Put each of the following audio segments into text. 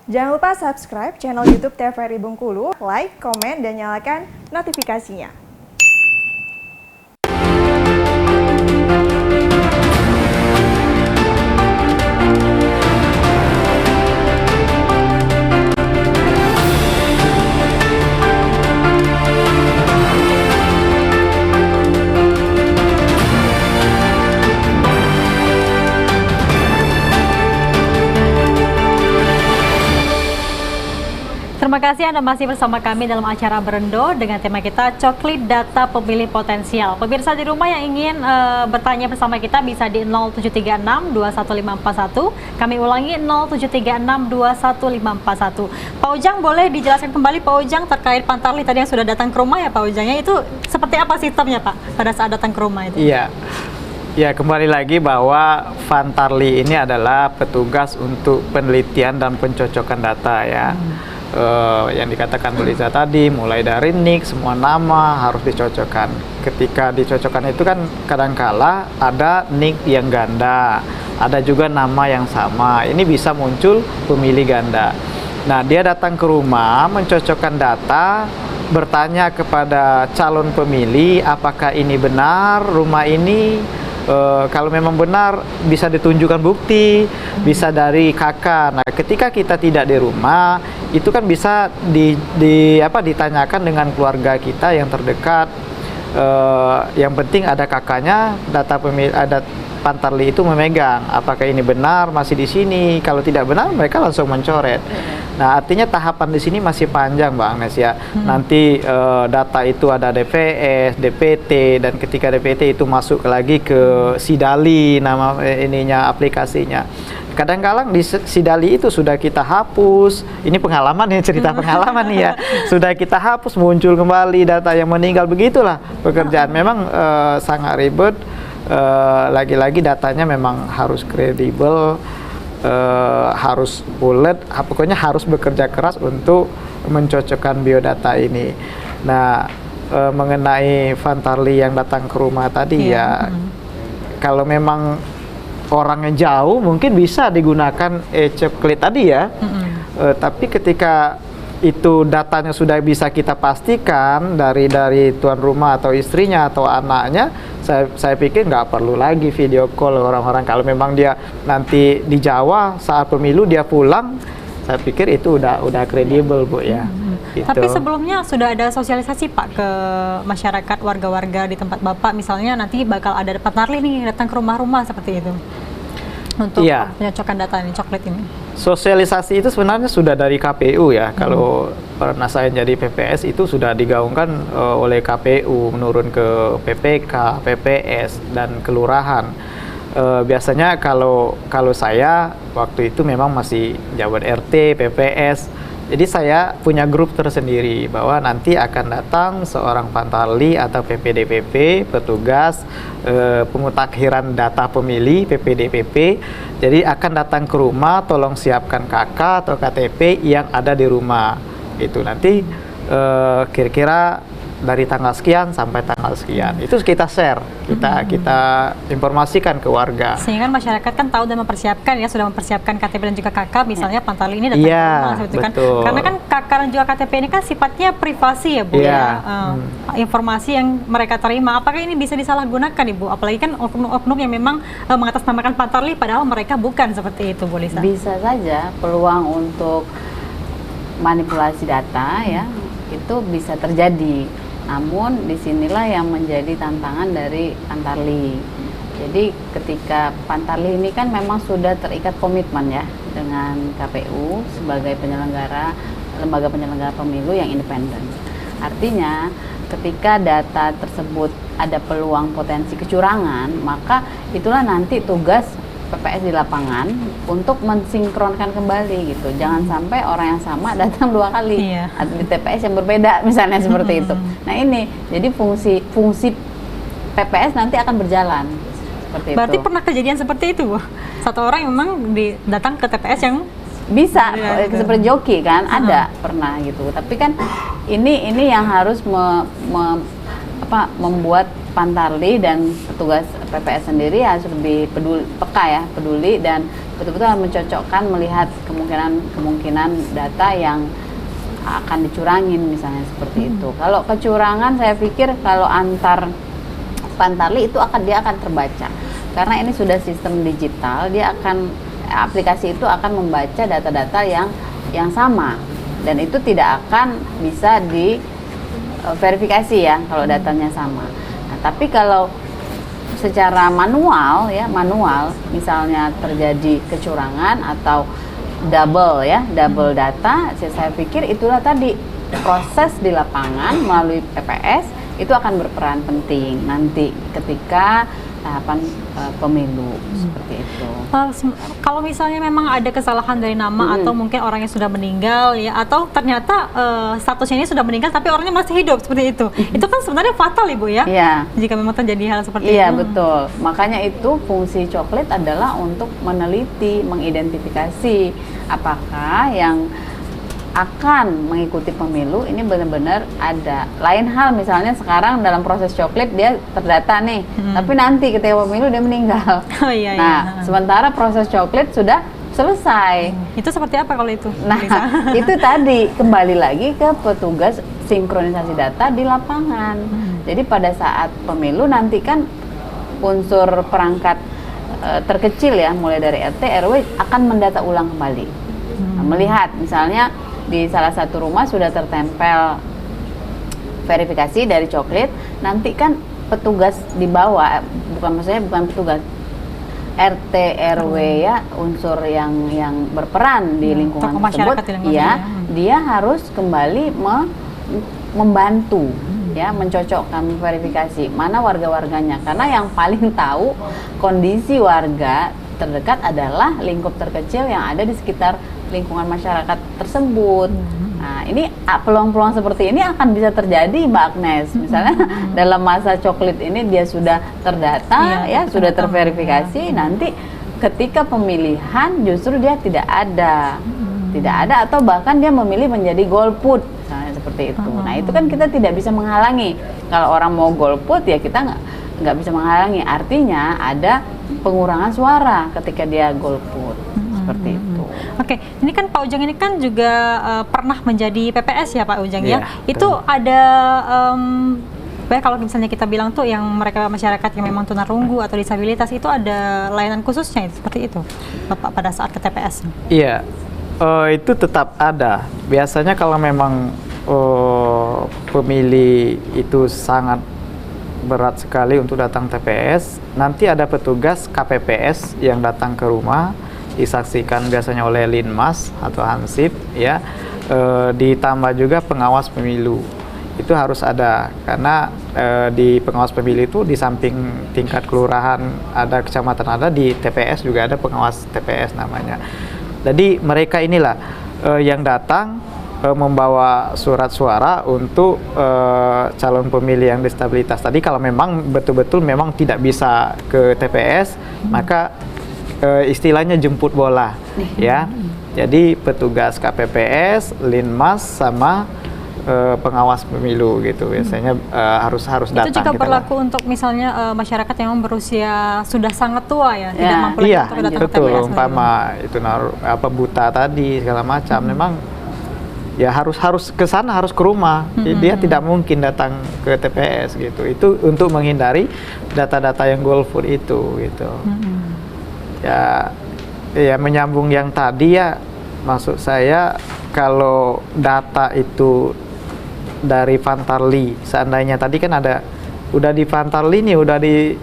Jangan lupa subscribe channel YouTube TVRI Bengkulu, like, komen, dan nyalakan notifikasinya. Terima kasih Anda masih bersama kami dalam acara Berendo dengan tema kita Coklit Data Pemilih Potensial. Pemirsa di rumah yang ingin bertanya bersama kita bisa di 0736 21541. Kami ulangi 0736 21541. Pak Ujang, boleh dijelaskan kembali Pak Ujang terkait Pantarlih tadi yang sudah datang ke rumah ya Pak Ujangnya, itu seperti apa sistemnya Pak pada saat datang ke rumah itu? Iya. Ya, kembali lagi bahwa Pantarlih ini adalah petugas untuk penelitian dan pencocokan data ya. Yang dikatakan Bu Liza tadi, mulai dari nik, semua nama harus dicocokkan. Ketika dicocokkan itu kan kadangkala ada nik yang ganda, ada juga nama yang sama. Ini bisa muncul pemilih ganda. Nah, dia datang ke rumah, mencocokkan data, bertanya kepada calon pemilih apakah ini benar rumah ini. Kalau memang benar bisa ditunjukkan bukti, bisa dari kakak. Nah, ketika kita tidak di rumah, itu kan bisa ditanyakan dengan keluarga kita yang terdekat. Yang penting ada kakaknya, data pemilih, ada Pantarlih itu memegang. Apakah ini benar masih di sini? Kalau tidak benar, mereka langsung mencoret. Nah, artinya tahapan di sini masih panjang, Bang Nes ya. Nanti data itu ada DPS, DPT, dan ketika DPT itu masuk lagi ke Sidali, nama ininya aplikasinya. Kadang-kadang di Sidali itu sudah kita hapus. Ini pengalaman ya, cerita pengalaman nih ya. Sudah kita hapus, muncul kembali data yang meninggal, begitulah pekerjaan. Memang sangat ribet. Lagi-lagi datanya memang harus kredibel, harus bulat, pokoknya harus bekerja keras untuk mencocokkan biodata ini. Nah, mengenai Pantarlih yang datang ke rumah tadi ya, kalau memang orangnya jauh mungkin bisa digunakan coklit tadi ya. Tapi ketika itu datanya sudah bisa kita pastikan dari tuan rumah atau istrinya atau anaknya, saya pikir nggak perlu lagi video call orang-orang. Kalau memang dia nanti di Jawa saat pemilu dia pulang, saya pikir itu udah kredibel Bu ya. Gitu. Tapi sebelumnya sudah ada sosialisasi Pak ke masyarakat, warga-warga di tempat Bapak, misalnya nanti bakal ada Pantarlih nih datang ke rumah-rumah seperti itu untuk penyocokan data ini, coklit ini. Sosialisasi itu sebenarnya sudah dari KPU ya. Kalau pernah saya jadi PPS itu sudah digaungkan oleh KPU menurun ke PPK, PPS dan kelurahan. Biasanya kalau saya waktu itu memang masih jabat RT, PPS. Jadi saya punya grup tersendiri bahwa nanti akan datang seorang Pantarlih atau PPDPP, petugas pemutakhiran data pemilih PPDPP. Jadi akan datang ke rumah, tolong siapkan KK atau KTP yang ada di rumah. Itu nanti kira-kira dari tanggal sekian sampai tanggal sekian. Itu kita share, kita informasikan ke warga. Sehingga masyarakat kan tahu dan mempersiapkan ya, sudah mempersiapkan KTP dan juga KK, misalnya Pantarlih ini datang ke rumah gitu kan. Karena kan KK dan juga KTP ini kan sifatnya privasi ya Bu ya. Informasi yang mereka terima, apakah ini bisa disalahgunakan Ibu? Apalagi kan oknum-oknum yang memang mengatasnamakan Pantarlih padahal mereka bukan, seperti itu Bu Lisa. Bisa saja peluang untuk manipulasi data ya, itu bisa terjadi. Namun disinilah yang menjadi tantangan dari Pantarlih. Jadi ketika Pantarlih ini kan memang sudah terikat komitmen ya dengan KPU sebagai penyelenggara, lembaga penyelenggara pemilu yang independen. Artinya ketika data tersebut ada peluang potensi kecurangan, maka itulah nanti tugas PPS di lapangan untuk mensinkronkan kembali gitu. Jangan sampai orang yang sama datang dua kali atau di TPS yang berbeda misalnya seperti itu. Nah ini jadi fungsi PPS nanti akan berjalan seperti Berarti itu. Pernah kejadian seperti itu Bu? Satu orang yang memang datang ke TPS yang bisa seperti joki kan, ada pernah gitu. Tapi kan ini yang harus membuat Pantarlih dan petugas PPS sendiri harus lebih peduli dan betul-betul harus mencocokkan, melihat kemungkinan data yang akan dicurangin misalnya seperti itu. Kalau kecurangan saya pikir kalau antar Pantarli itu dia akan terbaca. Karena ini sudah sistem digital, aplikasi itu akan membaca data-data yang sama dan itu tidak akan bisa diverifikasi ya kalau datanya sama. Nah, tapi kalau secara manual misalnya terjadi kecurangan atau double data, saya pikir itulah tadi proses di lapangan melalui PPS itu akan berperan penting nanti ketika tahapan pemilu seperti itu. Kalau misalnya memang ada kesalahan dari nama atau mungkin orangnya sudah meninggal ya, atau ternyata statusnya ini sudah meninggal tapi orangnya masih hidup seperti itu, itu kan sebenarnya fatal Ibu ya? Iya. Jika memang terjadi hal seperti itu. Iya betul. Makanya itu fungsi coklit adalah untuk meneliti, mengidentifikasi apakah yang akan mengikuti pemilu ini benar-benar ada. Lain hal misalnya sekarang dalam proses coklit dia terdata nih, tapi nanti ketika pemilu dia meninggal. Oh, iya, nah, sementara proses coklit sudah selesai. Itu seperti apa kalau itu? Nah, itu tadi kembali lagi ke petugas sinkronisasi data di lapangan. Jadi pada saat pemilu nanti kan unsur perangkat terkecil ya, mulai dari RT, RW akan mendata ulang kembali. Nah, melihat misalnya di salah satu rumah sudah tertempel verifikasi dari coklit, nanti kan petugas di bawah, bukan petugas RT RW ya, unsur yang berperan di lingkungan tersebut, ya dia harus kembali membantu ya, mencocokkan verifikasi mana warga-warganya, karena yang paling tahu kondisi warga terdekat adalah lingkup terkecil yang ada di sekitar lingkungan masyarakat tersebut. Nah, ini peluang-peluang seperti ini akan bisa terjadi Mbak Agnes. Misalnya dalam masa coklit ini dia sudah terdata sudah terverifikasi, nanti ketika pemilihan justru dia tidak ada atau bahkan dia memilih menjadi golput misalnya seperti itu. Nah, itu kan kita tidak bisa menghalangi. Kalau orang mau golput ya kita nggak bisa menghalangi. Artinya ada pengurangan suara ketika dia golput seperti itu. Oke, ini kan Pak Ujang ini kan juga pernah menjadi PPS ya Pak Ujang ya. Itu betul. ada kalau misalnya kita bilang tuh yang mereka masyarakat yang memang tunarunggu atau disabilitas itu ada layanan khususnya seperti itu Bapak pada saat ke TPS. Iya, itu tetap ada. Biasanya kalau memang pemilih itu sangat berat sekali untuk datang TPS, nanti ada petugas KPPS yang datang ke rumah, disaksikan biasanya oleh Linmas atau Hansip ya, ditambah juga pengawas pemilu. Itu harus ada, karena di pengawas pemilu itu di samping tingkat kelurahan ada, kecamatan ada, di TPS juga ada pengawas TPS namanya. Jadi mereka inilah yang datang membawa surat suara untuk calon pemilih yang disabilitas. Tadi kalau memang betul-betul memang tidak bisa ke TPS, maka istilahnya jemput bola ya. Jadi petugas KPPS, Linmas sama pengawas pemilu gitu biasanya harus datang. Itu juga berlaku untuk misalnya masyarakat yang berusia sudah sangat tua ya, tidak mampu lagi untuk datang ke betul, TPS. umpama itu buta tadi segala macam, memang ya harus ke sana, harus ke rumah. Dia tidak mungkin datang ke TPS gitu. Itu untuk menghindari data-data yang golput itu gitu. Ya menyambung yang tadi ya, maksud saya kalau data itu dari Pantarli, seandainya tadi kan udah di Pantarli nih, udah di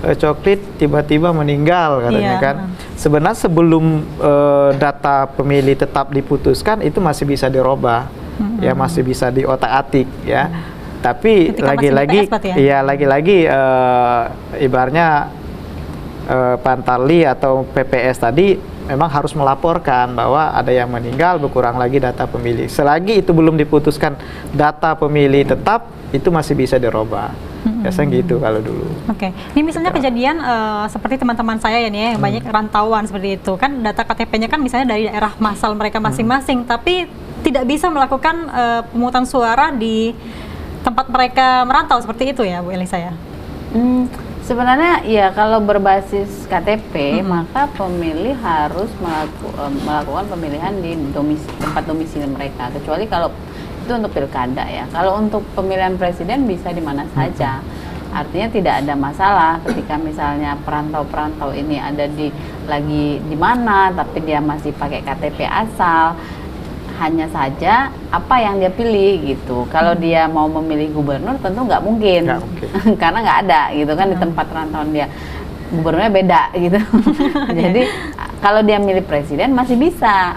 coklit tiba-tiba meninggal katanya kan. Sebenarnya sebelum data pemilih tetap diputuskan itu masih bisa dirubah, ya masih bisa diotak-atik ya. Tapi lagi-lagi ibaratnya Pantarli atau PPS tadi memang harus melaporkan bahwa ada yang meninggal, berkurang lagi data pemilih. Selagi itu belum diputuskan data pemilih tetap, itu masih bisa dirubah. Biasanya gitu kalau dulu. Oke, ini misalnya kejadian seperti teman-teman saya ya nih, yang banyak rantauan seperti itu kan, data KTP-nya kan misalnya dari daerah masal mereka masing-masing, tapi tidak bisa melakukan pemungutan suara di tempat mereka merantau seperti itu ya Bu Elisa ya? Sebenarnya ya kalau berbasis KTP maka pemilih harus melakukan pemilihan di tempat domisili mereka, kecuali kalau itu untuk pilkada ya. Kalau untuk pemilihan presiden bisa di mana saja. Artinya tidak ada masalah ketika misalnya perantau-perantau ini ada lagi di mana tapi dia masih pakai KTP asal. Hanya saja apa yang dia pilih gitu. Kalau dia mau memilih gubernur tentu nggak mungkin. Karena nggak ada gitu kan di tempat rantauan dia. Gubernurnya beda gitu. Jadi kalau dia milih presiden masih bisa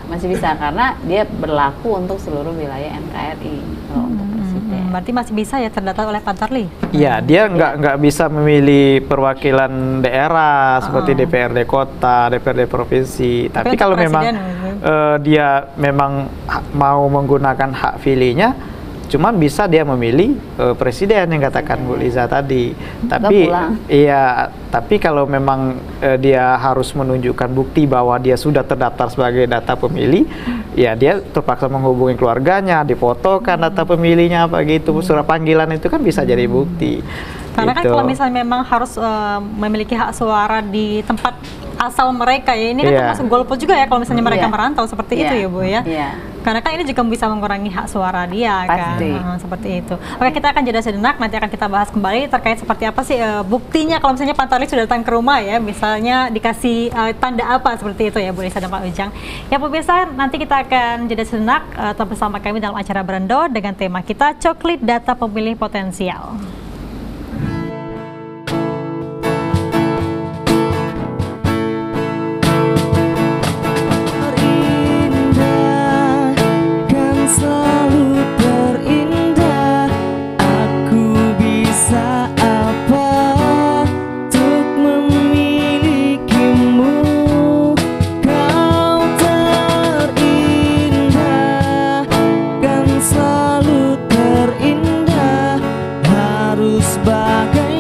karena dia berlaku untuk seluruh wilayah NKRI kalau untuk presiden. Berarti masih bisa ya terdata oleh Pantarlih? Iya, dia nggak bisa memilih perwakilan daerah seperti DPRD kota, DPRD provinsi. Tapi kalau memang dia memang mau menggunakan hak pilihnya, cuman bisa dia memilih presiden yang katakan Bu Liza tadi. Tapi kalau memang dia harus menunjukkan bukti bahwa dia sudah terdaftar sebagai data pemilih, ya dia terpaksa menghubungi keluarganya, difotokan data pemilihnya apa gitu, surat panggilan itu kan bisa jadi bukti. Karena kan kalau misalnya memang harus memiliki hak suara di tempat asal mereka ya, ini kan termasuk golput juga ya kalau misalnya mereka merantau seperti itu ya Bu ya. Karena kan ini juga bisa mengurangi hak suara dia kan, seperti itu. Oke, kita akan jeda sejenak, nanti akan kita bahas kembali terkait seperti apa sih buktinya kalau misalnya Pantarlih sudah datang ke rumah ya, misalnya dikasih tanda apa seperti itu ya Bu Lisa dan Pak Ujang. Ya pemirsa, nanti kita akan jeda sejenak tetap bersama kami dalam acara Berendo dengan tema kita Coklit Data Pemilih Potensial. Selalu terindah, harus bagai